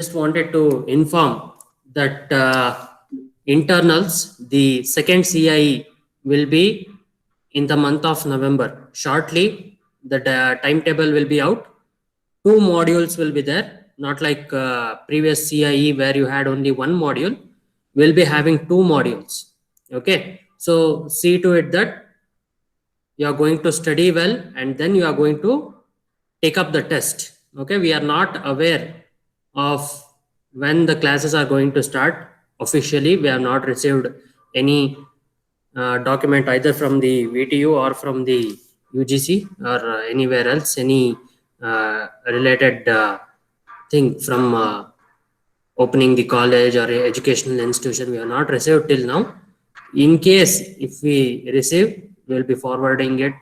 just wanted to inform that internals, the second CIE will be in the month of November. Shortly, the timetable will be out. 2 modules will be there, not like previous CIE where you had only one module. We'll be having 2 modules. Okay, so see to it that you are going to study well and then you are going to take up the test. Okay, we are not aware of when the classes are going to start officially. We have not received any document either from the VTU or from the UGC or anywhere else, any related thing from opening the college or educational institution. We have not received till now. In case if we receive, we will be forwarding it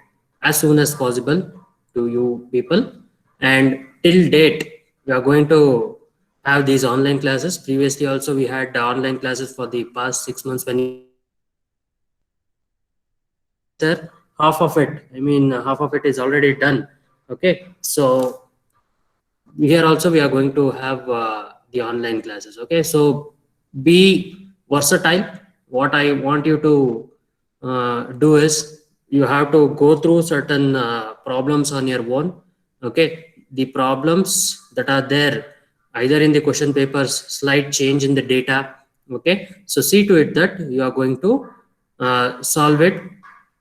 as soon as possible to you people. And till date, we are going to have these online classes. Previously also we had online classes for the past 6 months. When sir, half of it, half of it is already done. Okay, so here also we are going to have the online classes. Okay, so be versatile. What I want you to do is you have to go through certain problems on your own. Okay, the problems that are there either in the question papers, slight change in the data. Okay, so see to it that you are going to solve it.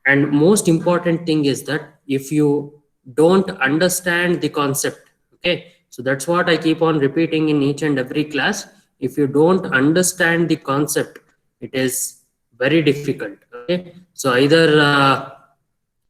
And most important thing is that if you don't understand the concept, okay, so that's what I keep on repeating in each and every class. If you don't understand the concept, it is very difficult. Okay, so either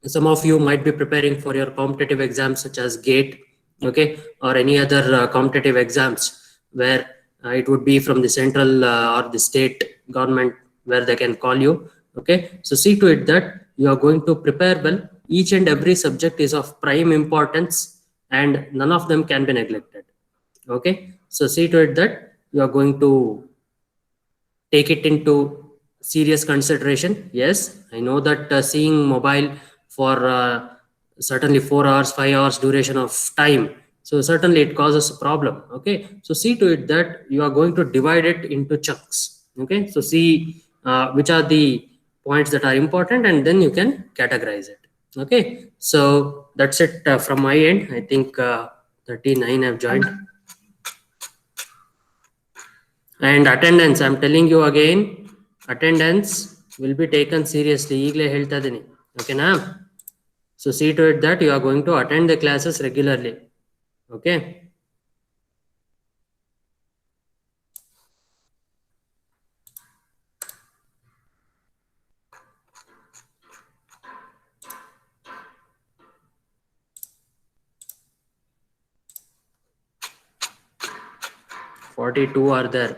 some of you might be preparing for your competitive exams such as GATE, okay, or any other competitive exams where it would be from the central or the state government where they can call you. Okay, so see to it that you are going to prepare well. Each and every subject is of prime importance and none of them can be neglected. Okay, so see to it that you are going to take it into serious consideration. Yes, I know that seeing mobile for certainly 4 hours 5 hours duration of time, so certainly it causes a problem. Okay, so see to it that you are going to divide it into chunks. Okay, so see which are the points that are important and then you can categorize it. Okay, so that's it from my end. I think 39 have joined. And attendance, I'm telling you again, attendance will be taken seriously. ಈಗಲೇ ಹೇಳ್ತಾ ಇದ್ದೀನಿ. ಓಕೆನಾ? So see to it that you are going to attend the classes regularly. Okay. "42 are there."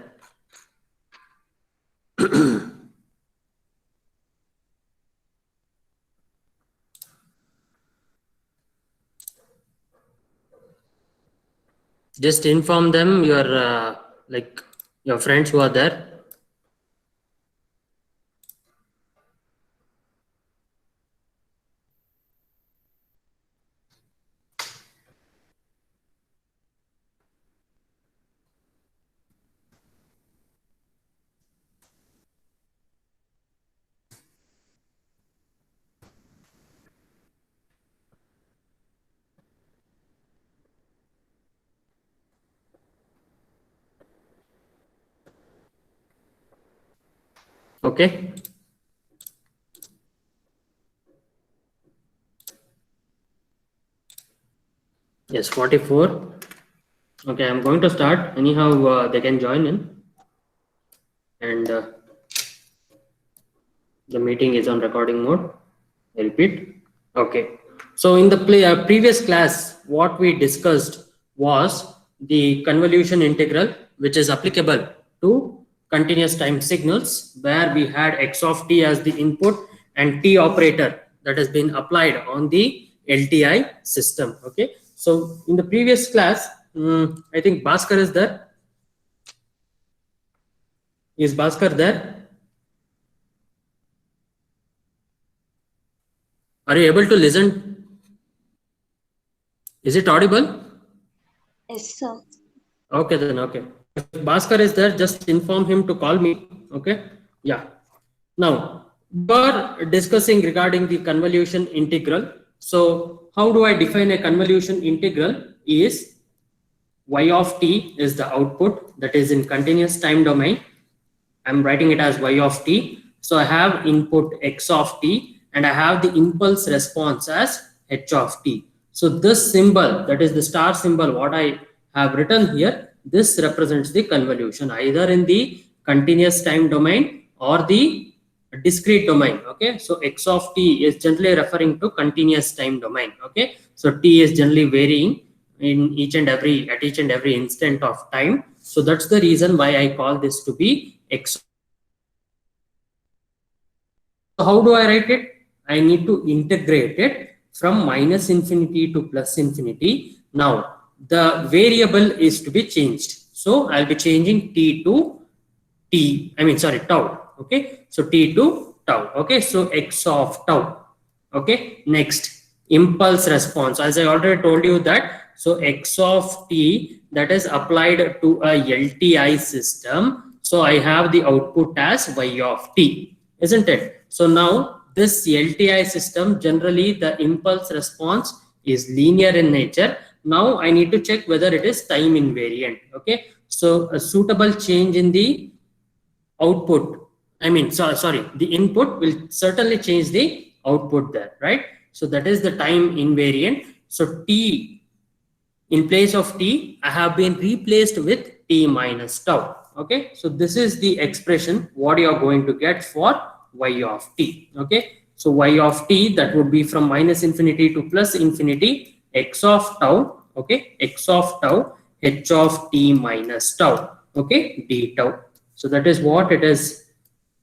Just inform them your like your friends who are there. Okay. Yes, 44. Okay, I'm going to start. Anyhow, they can join in. And the meeting is on recording mode. I repeat. Okay. So in the previous class, what we discussed was the convolution integral, which is applicable to continuous time signals, where we had x of t as the input and t operator that has been applied on the LTI system. Okay. So in the previous class, I think Bhaskar is there. Is Bhaskar there? Are you able to listen? Is it audible? Yes, sir. Okay then, okay. If Bhaskar is there, just inform him to call me. Okay. Yeah. Now we are discussing regarding the convolution integral. So how do I define a convolution integral? Is y of t is the output, that is in continuous time domain. I'm writing it as y of t. So I have input x of t and I have the impulse response as h of t. So this symbol, that is the star symbol, what I have written here, this represents the convolution either in the continuous time domain or the discrete domain. Okay, so x of t is generally referring to continuous time domain. Okay, so t is generally varying in each and every instant of time. So that's the reason why I call this to be x. So how do I write it? I need to integrate it from minus infinity to plus infinity. Now the variable is to be changed, so I'll be changing t to tau. Okay, so t to tau. Okay, so x of tau. Okay, next, impulse response, as I already told you that, so x of t, that is applied to a LTI system, so I have the output as y of t, isn't it? So now this LTI system, generally the impulse response is linear in nature. Now I need to check whether it is time invariant. Okay, so a suitable change in the output, the input will certainly change the output there, right? So that is the time invariant. So t, in place of t, I have been replaced with t minus tau. Okay, so this is the expression what you are going to get for y of t. Okay, so y of t, that would be from minus infinity to plus infinity, x of tau. Okay, x of tau, h of t minus tau. Okay, d tau. So that is what it is,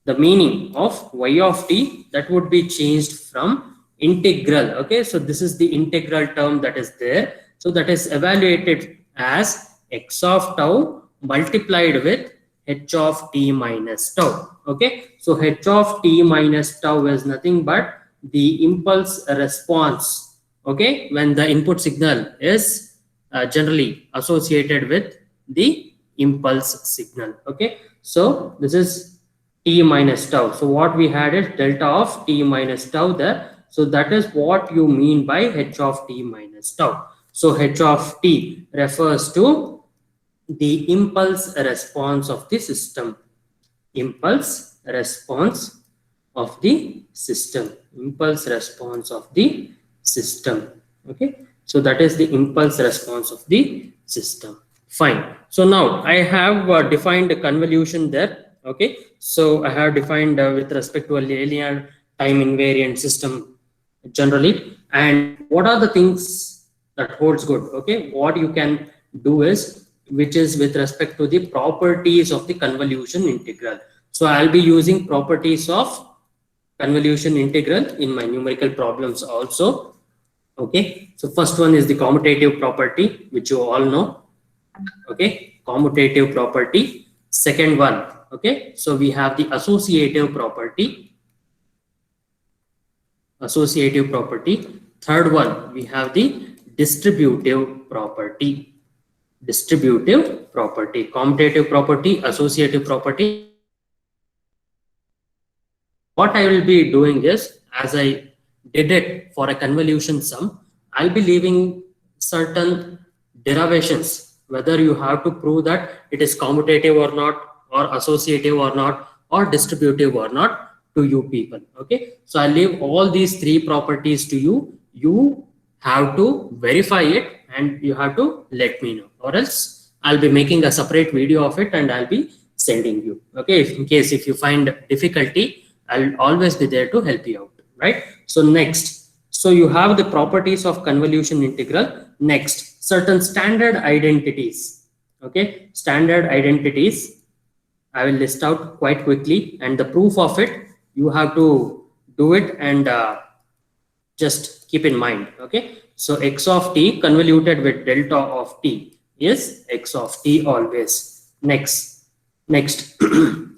the meaning of y of t, that would be changed from integral. Okay, so this is the integral term that is there, so that is evaluated as x of tau multiplied with h of t minus tau. Okay, so h of t minus tau is nothing but the impulse response. Okay, when the input signal is generally associated with the impulse signal. Okay, so this is t minus tau. So what we had is delta of t minus tau there. So that is what you mean by h of t minus tau. So h of t refers to the impulse response of the system. Impulse response of the system. Impulse response of the system. Okay, so that is the impulse response of the system. Fine. So now I have defined a convolution there. Okay, so I have defined with respect to a linear time invariant system generally, and what are the things that holds good. Okay, what you can do is, which is with respect to the properties of the convolution integral. So I'll be using properties of convolution integral in my numerical problems also. Okay, so first one is the commutative property, which you all know. Okay, commutative property. Second one, okay, so we have the associative property. Third one, we have the distributive property. Commutative property, associative property. What I will be doing is, as I did it for a convolution sum, I'll be leaving certain derivations, whether you have to prove that it is commutative or not, or associative or not, or distributive or not, to you people. Okay, so I leave all these three properties to you. You have to verify it and you have to let me know, or else I'll be making a separate video of it and I'll be sending you. Okay, in case if you find difficulty, I'll always be there to help you out, right? So next, so you have the properties of convolution integral. Next, certain standard identities. Okay, standard identities I will list out quite quickly, and the proof of it, you have to do it and just keep in mind. Okay, so x of t convoluted with delta of t is x of t always. Next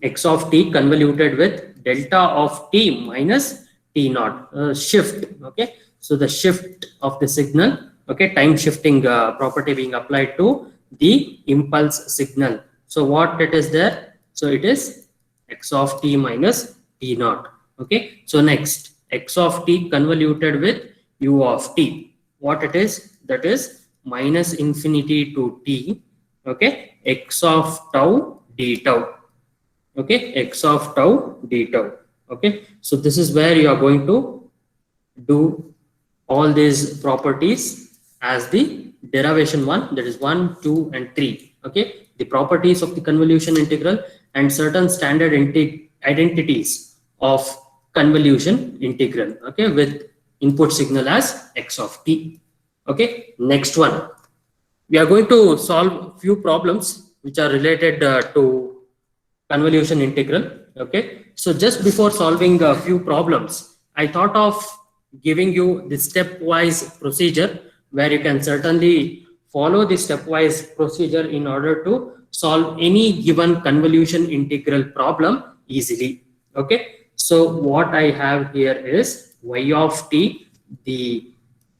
x of t convoluted with delta of t minus t naught, shift. Okay, so the shift of the signal, okay, time shifting property being applied to the impulse signal. So what it is there? So it is x of t minus t naught. Okay. So next, x of t convoluted with u of t. What it is? That is minus infinity to t. Okay. X of tau d tau. Okay. X of tau d tau. Okay. So this is where you are going to do all these properties as the derivation one, that is 1, 2 and 3. Okay, the properties of the convolution integral and certain standard identities of convolution integral, okay, with input signal as x of t. Okay, next one, we are going to solve few problems which are related to convolution integral. Okay, so just before solving a few problems, I thought of giving you the stepwise procedure where you can certainly follow the stepwise procedure in order to solve any given convolution integral problem easily. Okay, so what I have here is y of t, the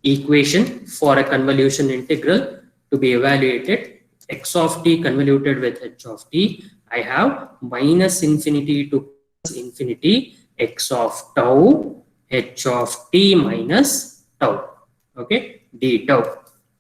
equation for a convolution integral to be evaluated, x of t convoluted with h of t. I have minus infinity to plus infinity x of tau h of t minus tau. Okay, d tau.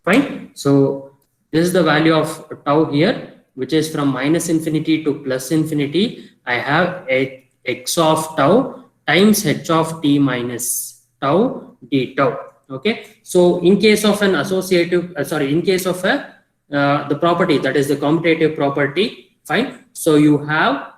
Fine. So this is the value of tau here, which is from minus infinity to plus infinity. I have a x of tau times h of t minus tau d tau. Okay, so in case of an associative, in case of a the property, that is the commutative property, fine. So you have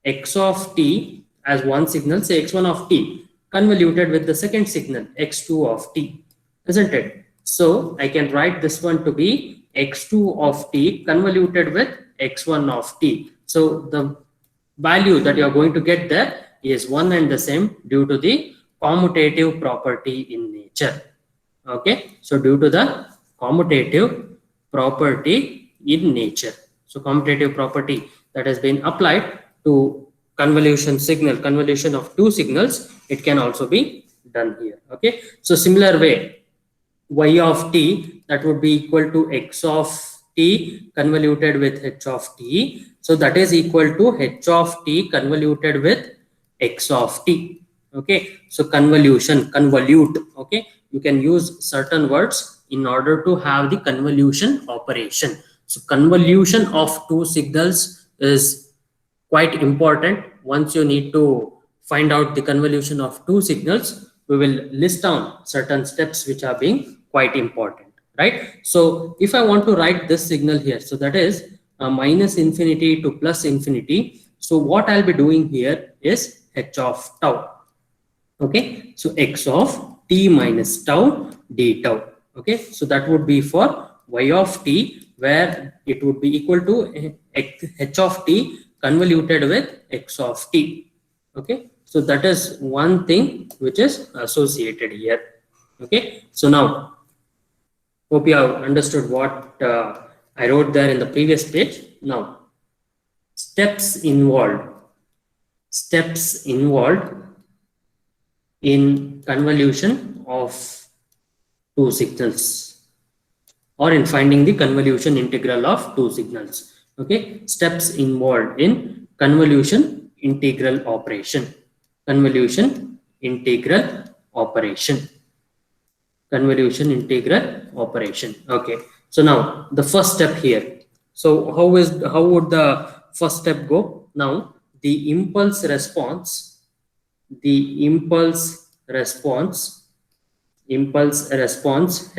x of t as one signal, say x1 of t, convoluted with the second signal x2 of t, isn't it? So I can write this one to be x2 of t convoluted with x1 of t. So the value that you are going to get there is one and the same due to the commutative property in nature. Okay, so due to the commutative property in nature, so commutative property that has been applied to convolution signal, convolution of two signals, it can also be done here. Okay, so similar way, y of t, that would be equal to x of t convoluted with h of t, so that is equal to h of t convoluted with x of t. Okay, so convolution, convolute. Okay, you can use certain words in order to have the convolution operation. So convolution of two signals is quite important. Once you need to find out the convolution of two signals, we will list down certain steps which are being quite important, right? So if I want to write this signal here, so that is minus infinity to plus infinity. So what I'll be doing here is h of tau. Okay, so x of t minus tau d tau. Okay, so that would be for y of t, where it would be equal to h of t convoluted with x of t. Okay, so that is one thing which is associated here. Okay, so now hope you have understood what I wrote there in the previous page. Now, steps involved in convolution of two signals, or in finding the convolution integral of two signals. Okay, steps involved in convolution integral operation. Convolution integral operation. Convolution integral operation. Okay, so now the first step here. So how would the first step go? Now the impulse response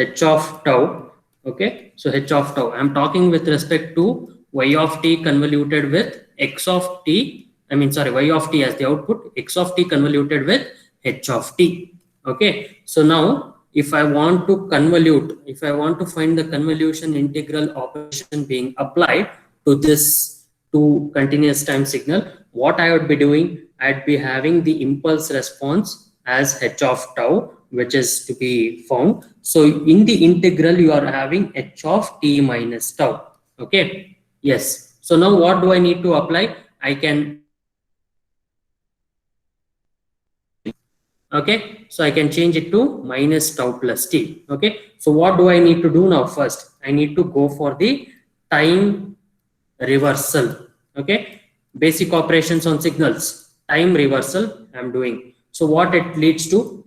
h of tau. Okay, so h of tau, I'm talking with respect to y of t convoluted with x of t, y of t as the output, x of t convoluted with h of t. Okay, so now if I want to convolute, if I want to find the convolution integral operation being applied to this two continuous time signal, what I would be doing, I'd be having the impulse response as h of tau, which is to be found. So in the integral, you are having h of t minus tau. Okay, yes. So now what do I need to apply? I can, okay, so I can change it to minus tau plus t. Okay, so what do I need to do now? First, I need to go for the time reversal. Okay, basic operations on signals, time reversal I'm doing. So what it leads to,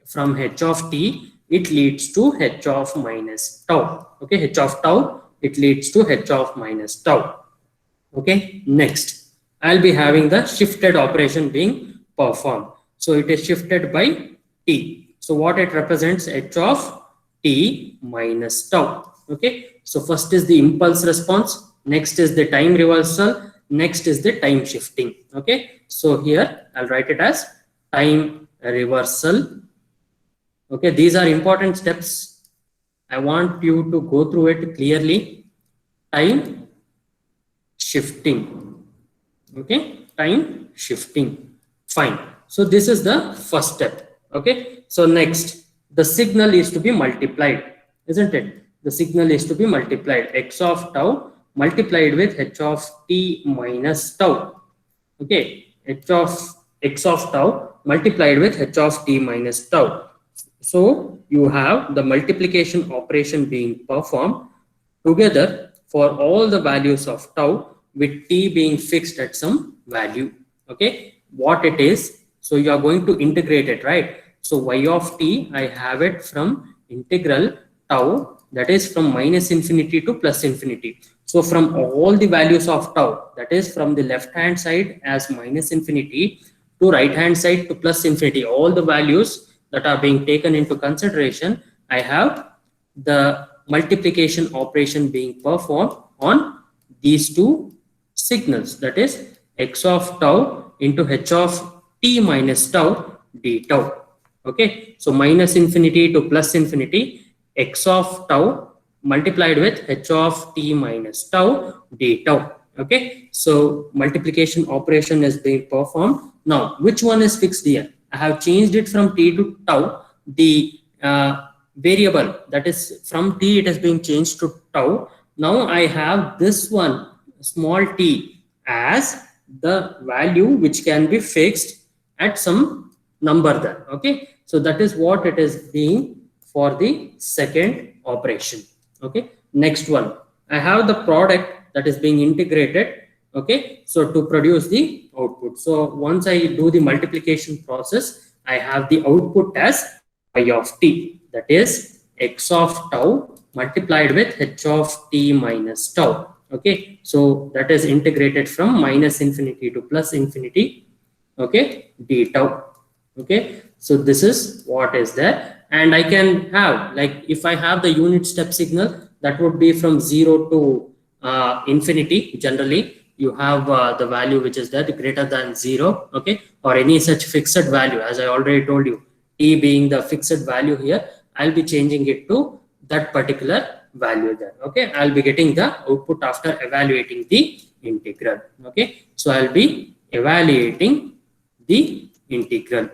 from h of t, it leads to h of minus tau. Okay, h of tau, it leads to h of minus tau. Okay, next I'll be having the shifted operation being performed. So it is shifted by t. So what it represents, h of t minus tau. Okay, so first is the impulse response, next is the time reversal, next is the time shifting. Okay, so here I'll write it as time reversal. Okay, these are important steps. I want you to go through it clearly. Time shifting. Okay, time shifting. Fine. So this is the first step. Okay, so next the signal is to be multiplied, isn't it? The signal is to be multiplied, x of tau multiplied with h of t minus tau. Okay, h of x of tau multiplied with h of t minus tau. So you have the multiplication operation being performed together for all the values of tau, with t being fixed at some value. Okay, what it is, so you are going to integrate it, right? So y of t, I have it from integral tau, that is from minus infinity to plus infinity. So from all the values of tau, that is from the left hand side as minus infinity to right hand side to plus infinity, all the values that are being taken into consideration, I have the multiplication operation being performed on these two signals, that is x of tau into h of t minus tau d tau. Okay, so minus infinity to plus infinity, x of tau multiplied with h of t minus tau d tau. Okay, so multiplication operation is being performed. Now which one is fixed here? I have changed it from t to tau. The variable, that is from t, it is being changed to tau. Now I have this one small t as the value which can be fixed at some number there. Okay, so that is what it is being for the second operation. Okay, next one, I have the product that is being integrated. Okay, so to produce the output, so once I do the multiplication process, I have the output as y of t, that is x of tau multiplied with h of t minus tau. Okay, so that is integrated from minus infinity to plus infinity. Okay, d tau. Okay, so this is what is there, and I can have, like, if I have the unit step signal, that would be from 0 to infinity. Generally you have the value which is that greater than 0. Okay, or any such fixed value, as I already told you, t being the fixed value here, I'll be changing it to that particular value there. Okay, I'll be getting the output after evaluating the integral. Okay, so I'll be evaluating the integral.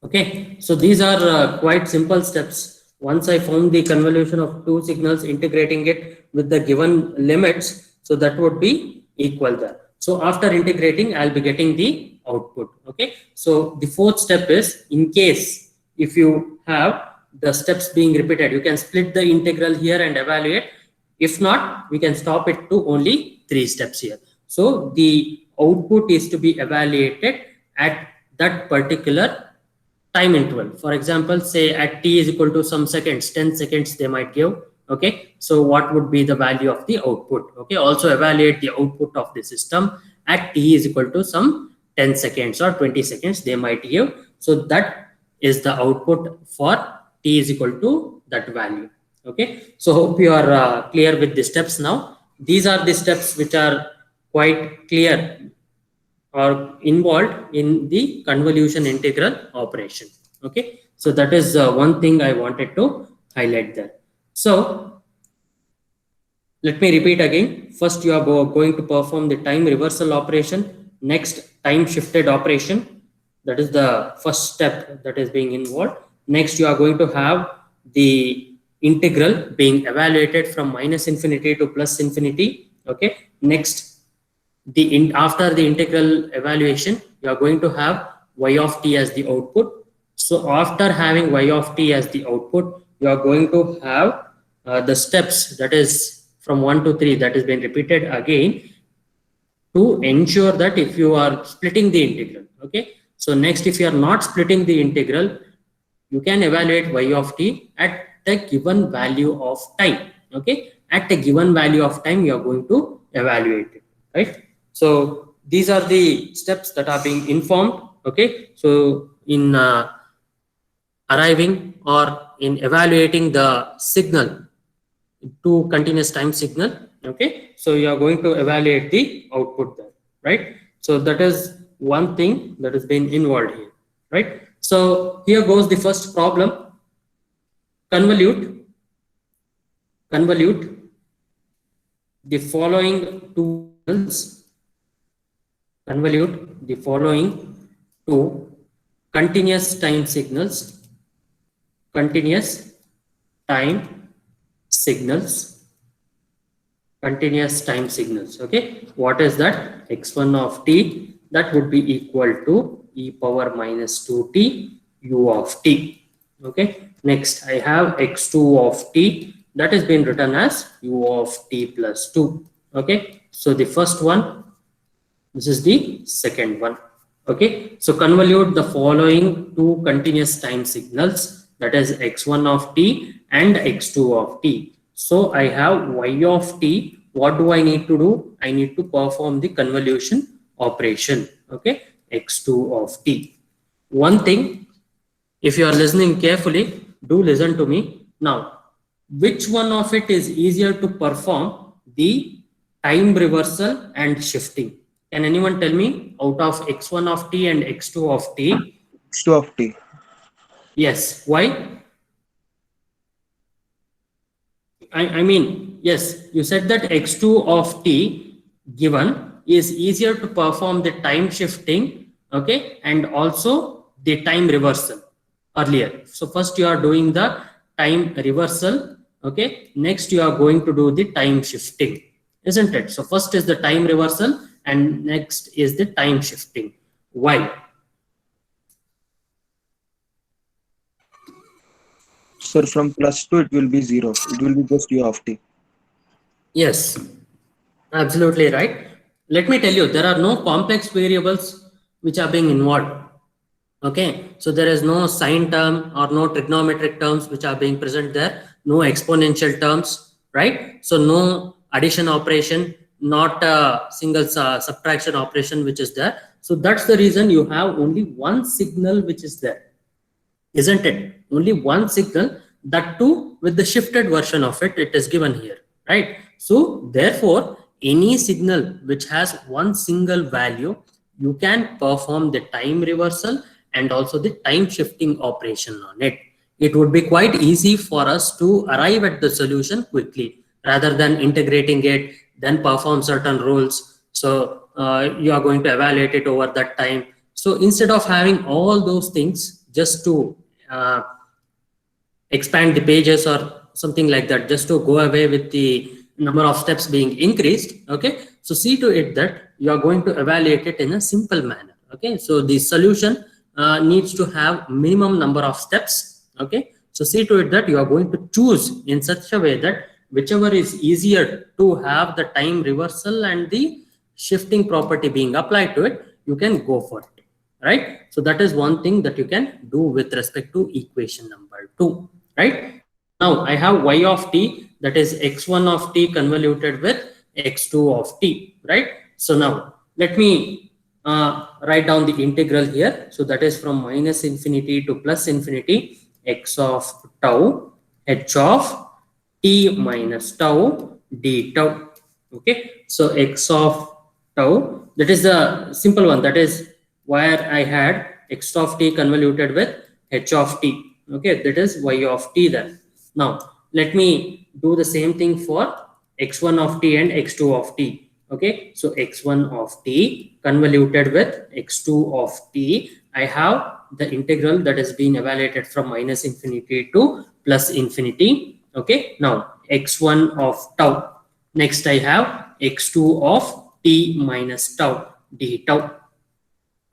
Okay, so these are quite simple steps. Once I found the convolution of two signals, integrating it with the given limits, so that would be equal there. So after integrating, I'll be getting the output. Okay, so the fourth step is, in case if you have the steps being repeated, you can split the integral here and evaluate. If not, we can stop it to only 3 steps here. So the output is to be evaluated at that particular time interval. For example, say at t is equal to some seconds, 10 seconds they might give. Okay, so what would be the value of the output? Okay, also evaluate the output of the system at t is equal to some 10 seconds or 20 seconds they might give. So that is the output for t is equal to that value. Okay, so hope you are clear with the steps now. These are the steps which are quite clear or involved in the convolution integral operation. Okay, so that is one thing I wanted to highlight there. So let me repeat again. First, you are going to perform the time reversal operation. Next, time shifted operation. That is the first step that is being involved. Next, you are going to have the integral being evaluated from minus infinity to plus infinity. Okay, next, after the integral evaluation, you are going to have y of t as the output. So after having y of t as the output, you are going to have the steps, that is from 1 to 3 that has been repeated again to ensure that if you are splitting the integral. Okay, so next, if you are not splitting the integral, you can evaluate y of t at the given value of time. Okay, at a given value of time you are going to evaluate it, right? So these are the steps that are being informed. Okay, so in arriving or in evaluating the signal to continuous time signal. Okay, so you are going to evaluate the output there, right? So that is one thing that has been involved here, right? So here goes the first problem. Convolute the following two signals. Convolute the following two continuous time signals. Continuous time signals. Continuous time signals. Okay, what is that? X1 of t, that would be equal to e power minus 2t u of t. Okay, next I have x2 of t, that has been written as u of t plus 2. Okay, so the first one, this is the second one. Okay, so convolute the following two continuous time signals, that is x1 of t and x2 of t. So I have y of t. What do I need to do? I need to perform the convolution operation. Okay, x2 of t. One thing, if you are listening carefully, do listen to me. Now, which one of it is easier to perform, the time reversal and shifting? Can anyone tell me out of x1 of t and x2 of t? x2 of t. Yes. Why? I mean, yes, you said that x2 of t given is easier to perform the time shifting, okay, and also the time reversal earlier. So first you are doing the time reversal, okay, next you are going to do the time shifting, isn't it? So first is the time reversal and next is the time shifting. Why? Sir, from +2 it will be 0. It will be just u of t. Yes, absolutely right. Let me tell you, there are no complex variables which are being involved. Okay, so there is no sine term or no trigonometric terms which are being present there, no exponential terms, right? So no addition operation, not a single subtraction operation which is there. So that's the reason you have only one signal which is there, isn't it? Only one signal, that too with the shifted version of it, it is given here, right? So therefore, any signal which has one single value, you can perform the time reversal and also the time shifting operation on it. It would be quite easy for us to arrive at the solution quickly rather than integrating it, then perform certain rules. So you are going to evaluate it over that time. So instead of having all those things just to expand the pages or something like that, just to go away with the number of steps being increased, okay, so see to it that you are going to evaluate it in a simple manner. Okay, so the solution needs to have minimum number of steps. Okay, so see to it that you are going to choose in such a way that whichever is easier to have the time reversal and the shifting property being applied to it, you can go for it, right? So that is one thing that you can do with respect to equation number 2, right? Now I have y of t, that is x1 of t convoluted with x2 of t, right? So now let me write down the integral here. So that is from minus infinity to plus infinity, x of tau h of t minus tau d tau. Okay, so x of tau, that is the simple one, that is where I had x of t convoluted with h of t. Okay, that is y of t there. Now let me do the same thing for x1 of t and x2 of t. Okay, so x1 of t convoluted with x2 of t, I have the integral that is being evaluated from minus infinity to plus infinity. Okay, now x1 of tau, next I have x2 of t minus tau d tau.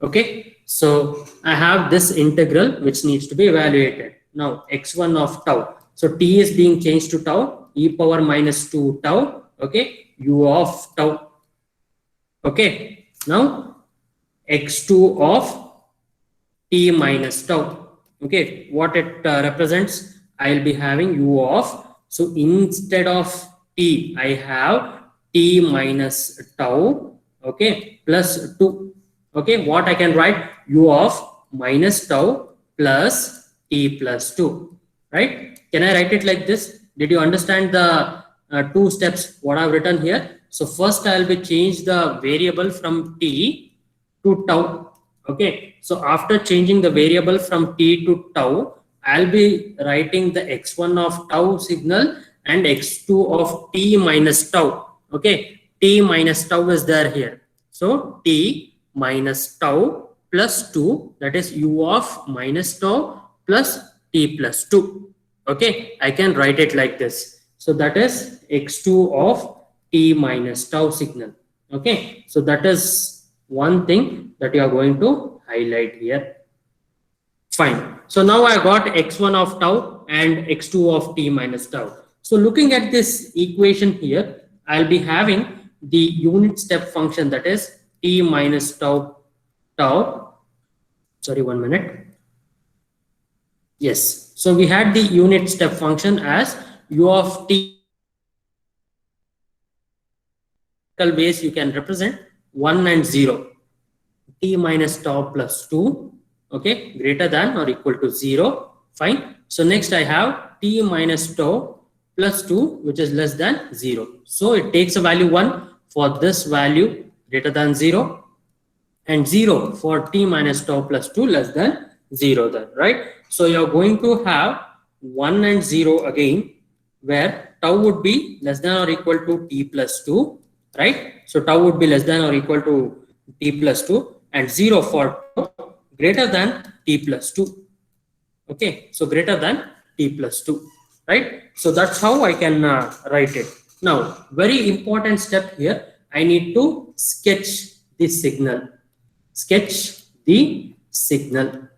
Okay, so I have this integral which needs to be evaluated. Now x1 of tau, so t is being changed to tau, e power minus 2 tau, okay, u of tau. Okay, now x2 of t minus tau. Okay, what it represents, I'll be having u of, so instead of t, I have t minus tau, okay, plus 2. Okay, what I can write, u of minus tau plus t plus 2, right? Can I write it like this? Did you understand the two steps what I've written here? So first I'll be change the variable from t to tau. Okay, so after changing the variable from t to tau, I'll be writing the x1 of tau signal and x2 of t minus tau. Okay, t minus tau is there here. So t minus tau plus 2, that is u of minus tau plus t plus 2. Okay, I can write it like this. So that is x2 of t minus tau signal. Okay, so that is one thing that you are going to highlight here. Fine. So now I got x1 of tau and x2 of t minus tau. So looking at this equation here, I'll be having the unit step function, that is t minus tau. Sorry, 1 minute. Yes. So we had the unit step function as u of t. Base you can represent 1 and 0. T minus tau plus 2, okay, greater than or equal to 0. Fine. So next I have t minus tau plus 2, which is less than 0. So it takes a value 1 for this value greater than 0, and 0 for t minus tau plus 2 less than 0 then, right? So you're going to have 1 and 0 again, where tau would be less than or equal to t plus 2, right? So tau would be less than or equal to t plus 2, and 0 for tau greater than t plus 2. Okay, so greater than t plus 2, right? So that's how I can write it. Now, very important step here, I need to sketch the signal. Sketch the signal.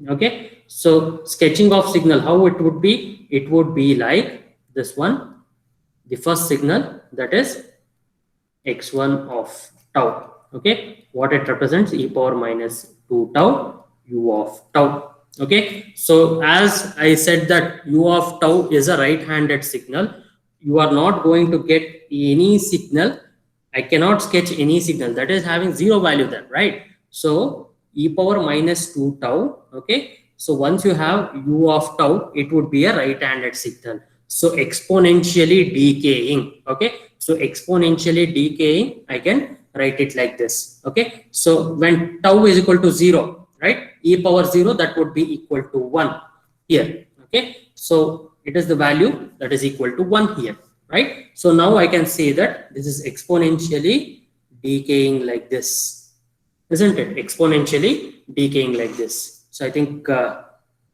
Okay, so sketching of signal, how it would be? It would be like this one. The first signal, that is x1 of tau. Okay, what it represents, e power minus 2 tau, u of tau. Okay, so as I said that u of tau is a right-handed signal, you are not going to get any signal. I cannot sketch any signal that is having 0 value then, right? So e power minus 2 tau. Okay, so once you have u of tau, it would be a right-handed signal. So exponentially decaying. Okay, so exponentially decaying, I can write it like this. Okay, so when tau is equal to 0, right, e power 0, that would be equal to 1 here. Okay, so it is the value that is equal to 1 here, right? So now I can say that this is exponentially decaying like this, isn't it? Exponentially decaying like this. So I think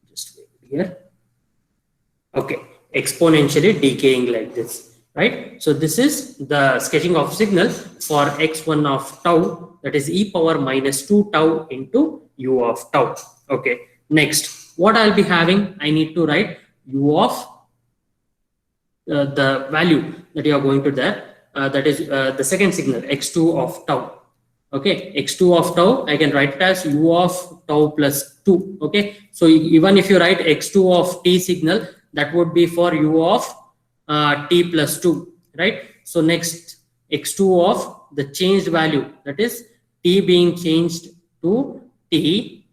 just wait here. Okay, exponentially decaying like this, right? So this is the sketching of signal for x1 of tau, that is e power minus 2 tau into u of tau. Okay, next, what I'll be having, I need to write u of the value that you are going to there, that is the second signal, x2 of tau. Okay, x2 of tau, I can write it as u of tau plus 2. Okay, so even if you write x2 of t signal, that would be for u of t plus 2, right? So next, x2 of the changed value, that is t being changed to t.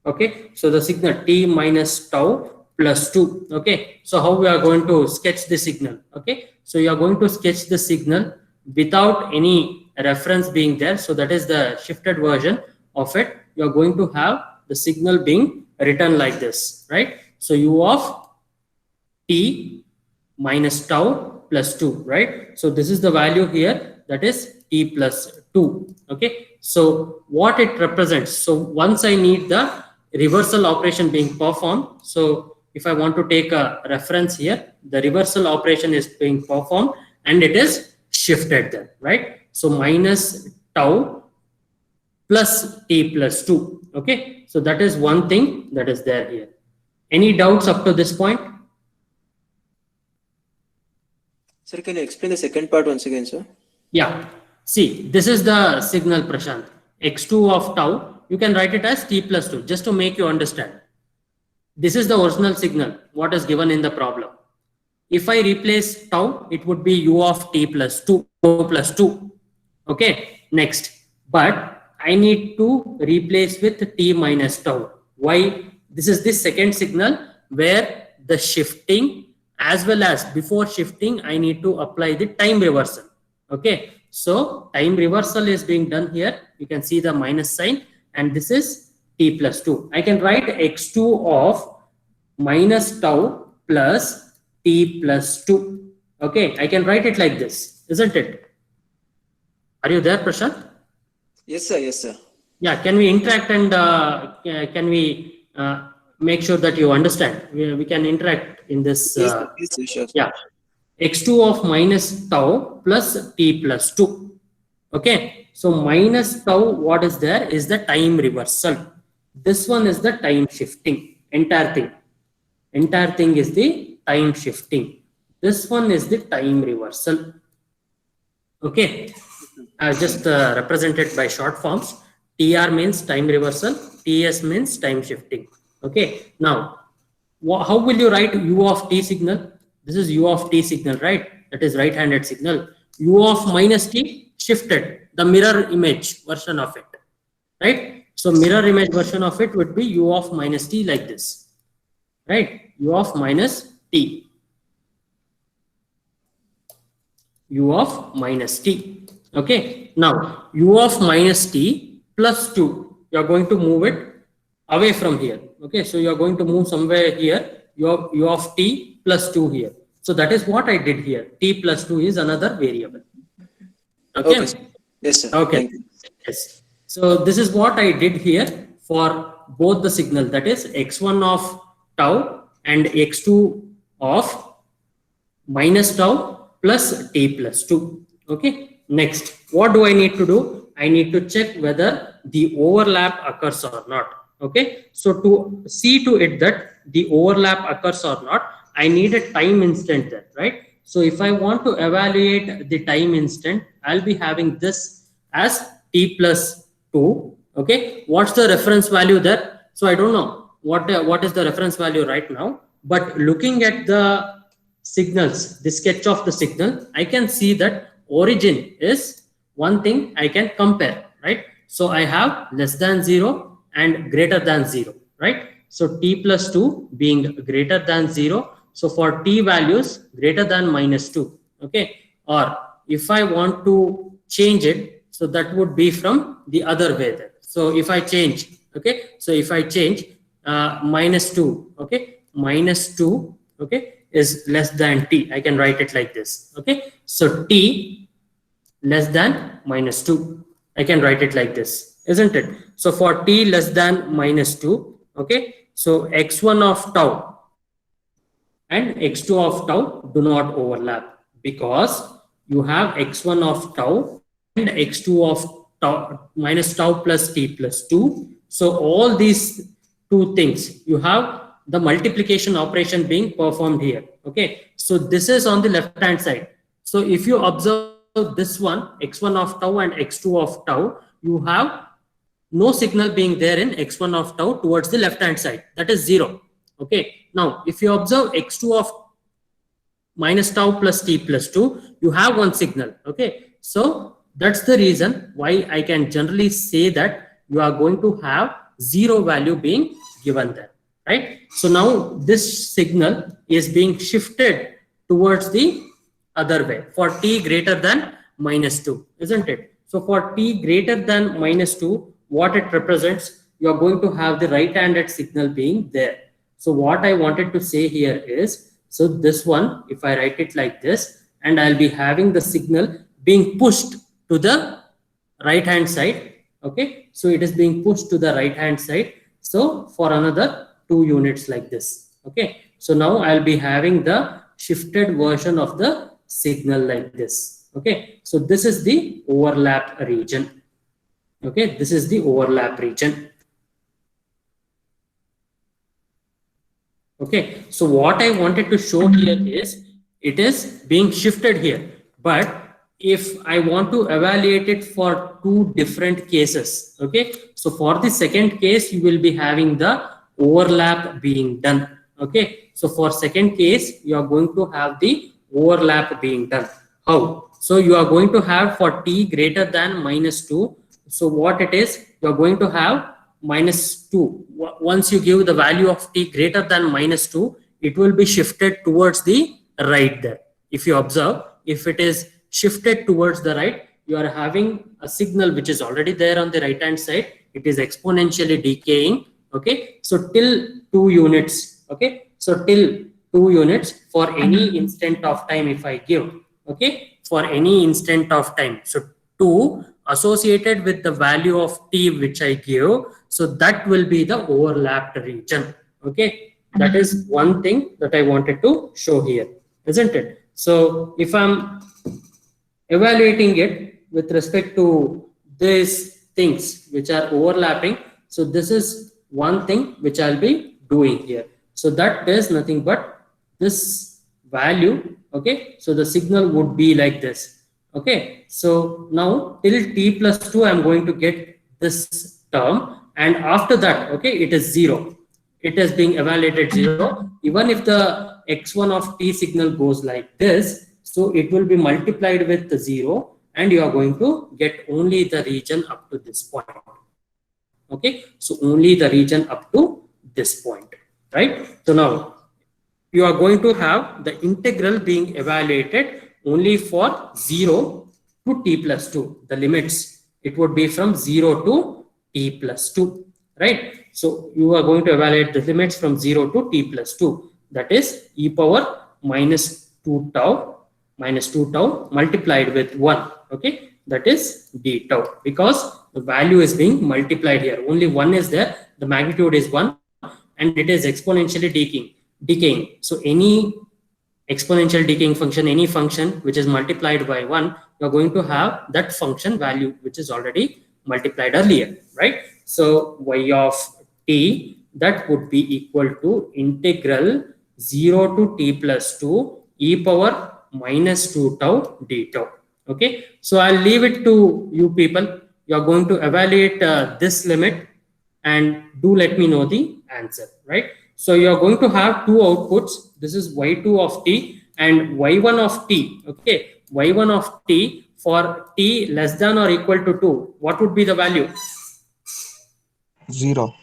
Okay, so the signal t minus tau plus 2. Okay, so how we are going to sketch the signal? Okay, so you are going to sketch the signal without any reference being there. So that is the shifted version of it. You are going to have the signal being written like this, right? So u of t minus tau plus 2, right? So this is the value here, that is t plus 2. Okay, so what it represents, so once I need the reversal operation being performed, so if I want to take a reference here, the reversal operation is being performed and it is shifted then, right? So minus tau plus t plus 2. Okay, so that is one thing that is there here. Any doubts up to this point? Sir, can you explain the second part once again, sir? Yeah. See, this is the signal, Prashant. X2 of tau, you can write it as t plus 2, just to make you understand. This is the original signal, what is given in the problem. If I replace tau, it would be u of t plus 2, plus 2. Okay, next. But I need to replace with t minus tau. Why? This is the second signal where the shifting, as well as before shifting, I need to apply the time reversal. Okay, so time reversal is being done here. You can see the minus sign, and this is t plus 2. I can write x2 of minus tau plus t plus 2. Okay, I can write it like this, isn't it? Are you there, Prashant? Yes, sir. Yes, sir. Yeah, can we interact, and can we make sure that you understand? We can interact in this. Yes, sir. Yes, sir. Sure. Yeah, x2 of minus tau plus t plus 2. Okay, so minus tau, what is there is the time reversal. This one is the time shifting. Entire thing is the time shifting. This one is the time reversal. Okay, just represented by short forms. TR means time reversal, TS means time shifting. Okay, now how will you write u of t signal? This is u of t signal, right? That is right-handed signal. U of minus t shifted, the mirror image version of it, right? So mirror image version of it would be u of minus t like this, right? U of minus t, u of minus t. Okay, now u of minus t plus 2, you are going to move it away from here. Okay, so you are going to move somewhere here, u of t plus 2 here. So that is what I did here. T plus 2 is another variable. Okay. Okay, sir. Yes, sir. Okay. Thank you. Yes. So this is what I did here for both the signal, that is x1 of tau and x2 of minus tau plus t plus 2. Okay. Next, what do I need to do? I need to check whether the overlap occurs or not. Okay. So to see to it that the overlap occurs or not, I need a time instant there, right? So if I want to evaluate the time instant, I'll be having this as t plus 2. Okay, what's the reference value there? So I don't know what is the reference value right now, but looking at the signals, the sketch of the signal, I can see that origin is one thing I can compare, right? So I have less than 0 and greater than 0, right? So t plus 2 being greater than 0. So for t values greater than minus 2, okay? Or if I want to change it, so that would be from the other way there. So if I change, okay? So if I change minus 2, okay? Minus 2, okay, is less than t. I can write it like this, okay? So t less than minus 2. I can write it like this, isn't it? So for t less than minus 2, okay? So x1 of tau and x2 of tau do not overlap, because you have x1 of tau and x2 of tau minus tau plus t plus 2. So all these two things, you have the multiplication operation being performed here. Okay, so this is on the left hand side. So if you observe this one, x1 of tau and x2 of tau, you have no signal being there in x1 of tau towards the left hand side, that is 0. Okay, now if you observe x2 of minus tau plus t plus 2, you have one signal. Okay, so that's the reason why I can generally say that you are going to have 0 value being given there, right? So now this signal is being shifted towards the other way for t greater than minus 2, isn't it? So for t greater than minus 2, what it represents, you are going to have the right-handed signal being there. So what I wanted to say here is, so this one, if I write it like this, and I'll be having the signal being pushed to the right-hand side. Okay, so it is being pushed to the right-hand side. So for another 2 units like this. Okay, so now I'll be having the shifted version of the signal like this. Okay, so this is the overlap region. Okay, this is the overlap region. Okay, so what I wanted to show here is, it is being shifted here. But if I want to evaluate it for two different cases, okay, so for the second case, you will be having the overlap being done. Okay, so for second case, you are going to have the overlap being done. How? So you are going to have for t greater than -2. So what it is, you are going to have -2. Once you give the value of t greater than -2, it will be shifted towards the right there. If you observe, if it is shifted towards the right, you are having a signal which is already there on the right hand side. It is exponentially decaying. Okay, so till 2 units. Okay, so till 2 units for any instant of time, if I give, okay, for any instant of time, so 2 associated with the value of t which I give, so that will be the overlapped region. Okay, that is one thing that I wanted to show here, isn't it? So if I'm evaluating it with respect to these things which are overlapping, so this is one thing which I'll be doing here. So that is nothing but this value. Okay, so the signal would be like this. Okay, so now till t plus 2 I'm going to get this term, and after that, okay, it is 0. It is being evaluated 0. Even if the x1 of t signal goes like this, so it will be multiplied with the 0, and you are going to get only the region up to this point. Okay, so only the region up to this point, right? So now you are going to have the integral being evaluated only for 0 to t plus 2. The limits, it would be from 0 to t plus 2, right? So you are going to evaluate the limits from 0 to t plus 2. That is e power minus 2 tau multiplied with 1. Okay, that is d tau, because the value is being multiplied here. Only 1 is there, the magnitude is 1, and it is exponentially decaying. So any exponential decaying function, any function which is multiplied by 1, you are going to have that function value which is already multiplied earlier, right? So y of t, that would be equal to integral 0 to t plus 2 e power minus 2 tau d tau. Okay, so I'll leave it to you people. You are going to evaluate this limit and do let me know the answer, right? So you are going to have two outputs. This is y2 of t and y1 of t. Okay, y1 of t for t less than or equal to 2. What would be the value? 0.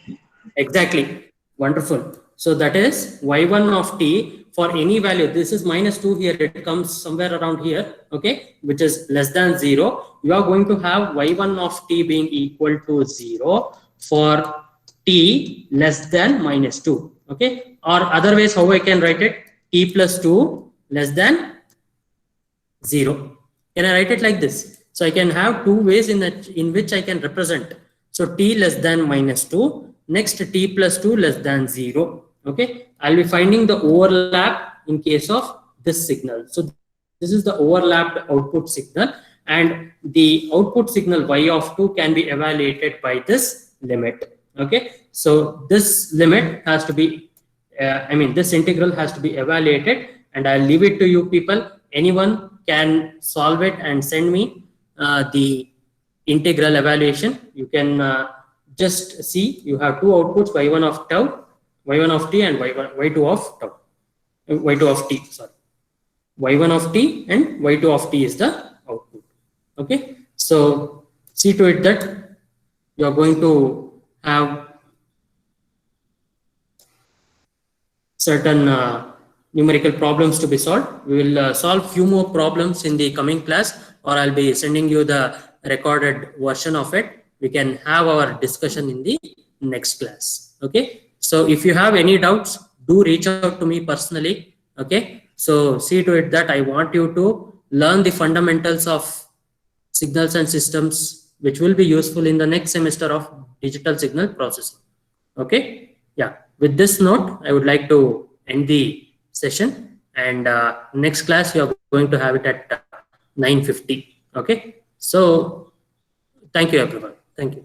Exactly. Wonderful. So that is y1 of t for any value. This is -2 here. It comes somewhere around here. Okay, which is less than 0. You are going to have y1 of t being equal to 0 for t less than -2. Okay, or other ways how I can write it, t plus 2 less than 0. Can I write it like this? So I can have two ways in which I can represent. So t less than -2, next t plus 2 less than 0. Okay, I'll be finding the overlap in case of this signal. So this is the overlapped output signal, and the output signal y of 2 can be evaluated by this limit. Okay, so this limit has to be this integral has to be evaluated, and I'll leave it to you people. Anyone can solve it and send me the integral evaluation. You can just see you have two outputs, y1 of tau, y1 of t, and y2 of tau, y2 of t, sorry, y1 of t and y2 of t is the output. Okay, so see to it that you are going to have certain numerical problems to be solved. We will solve few more problems in the coming class, or I'll be sending you the recorded version of it. We can have our discussion in the next class. Okay, so if you have any doubts, do reach out to me personally. Okay, so see to it that I want you to learn the fundamentals of signals and systems, which will be useful in the next semester of digital signal processing. Okay, yeah, with this note, I would like to end the session, and next class you are going to have it at 9:50. Okay, so thank you everyone. Thank you.